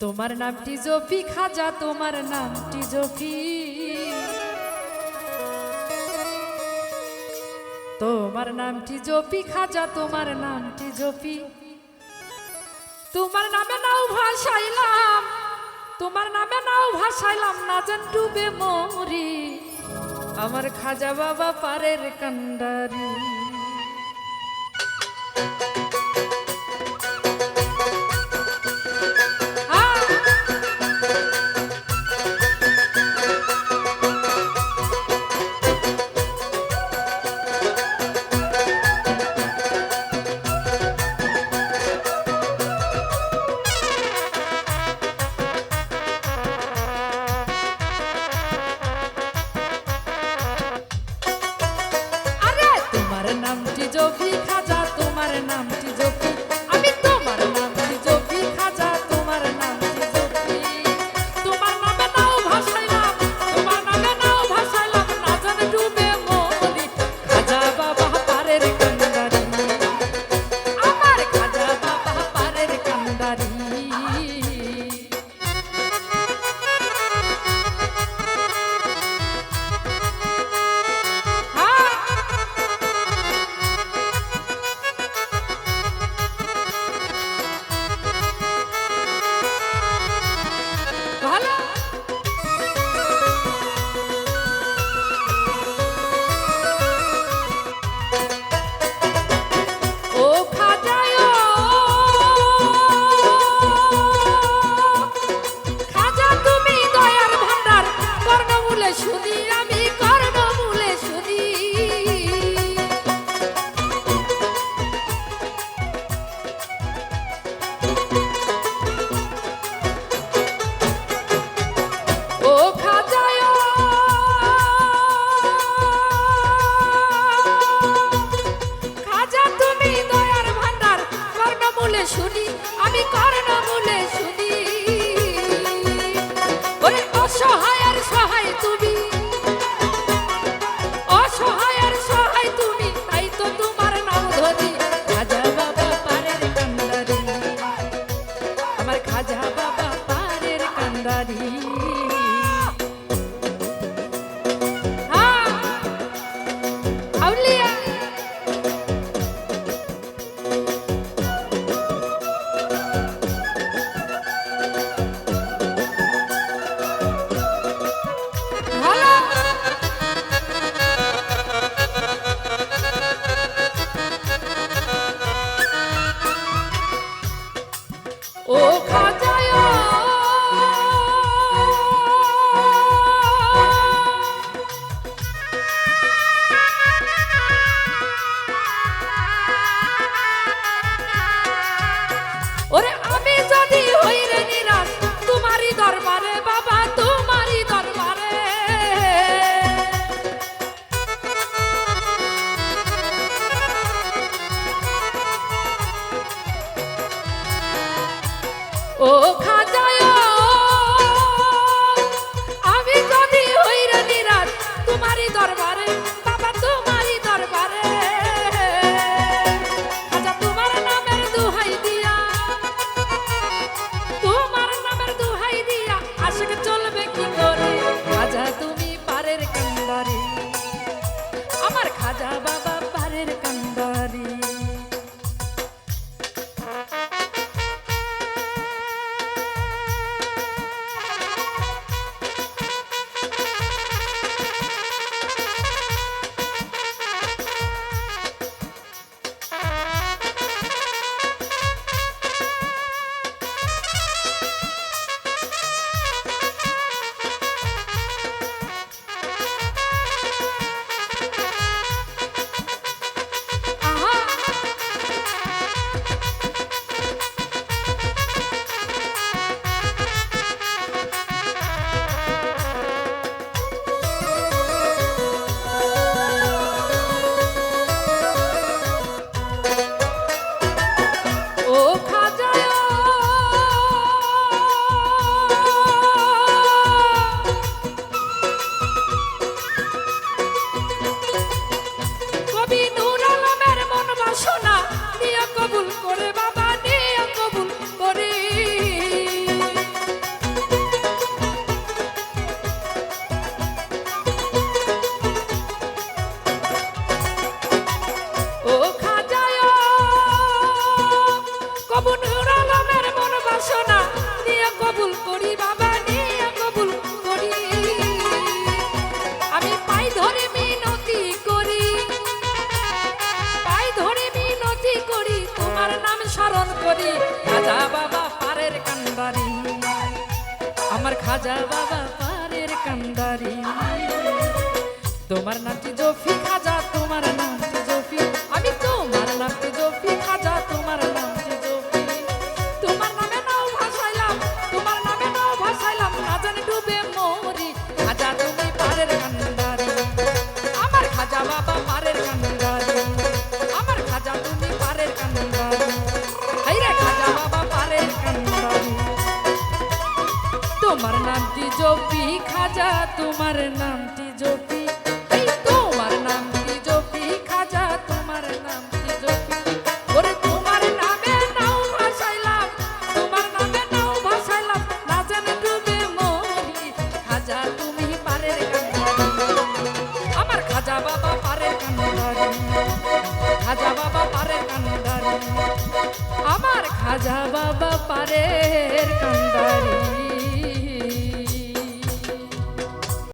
তোমার নামটি জপি খাজা, তোমার নামটি জপি, তোমার নামটি জপি খাজা, তোমার নামটি জপি। তোমার নামে নাও ভাসাইলাম, তোমার নামে নাও ভাসাইলাম, না জান ডুবে মরি আমার খাজা বাবা পারের কান্ডারি। নামটি জপি খাজা, তোমার নামটি জপি, আমি তোমার নামটি জপি খাজা, তোমার নামটি জপি। তোমার নামে নাও ভাসাইলাম, তোমার নামে নাও ভাসাইলাম, না জানে ডুবে মরি খাজা বাবা পারের কান্ডারি, আমার খাজা বাবা পারের কান্ডারি। শুনি আমি কর্ণ বলে শুনি, ওরে অসহায় আর সহায় তুমি, করি খাজা বাবা পারের কান্দারি আমার খাজা বাবা পারের কান্দারি তোমার নামটি জফি খাজা তোমার নামটি জফি আমি তোমার নামটি জফি খাজা তোমার নামটি জফি তোমার নামে নাও ভাসাইলাম তোমার নামে নাও ভাসাইলাম না জানি ডুবে মরি খাজা তুমি পারের কান্দারি আমার খাজা বাবা পারের কান্দারি আমার খাজা তুমি পারের কান্দারি এই রে খাজা বাবা পারের কান্দারি তোমার নামটি জপি খাজা তোমার নামটি জপি এই তোমার নামটি জপি খাজা তোমার নামটি জপি ওরে তোমার নামে নাও ভাসাইলাম তোমার নামে নাও ভাসাইলাম না জানি ডুবে মরি খাজা তুমি পারের কান্দারি আমার খাজা বাবা পারের কান্দারি খাজা বাবা পারের কান্দারি আমার খাজা বাবা পারের কান্দারি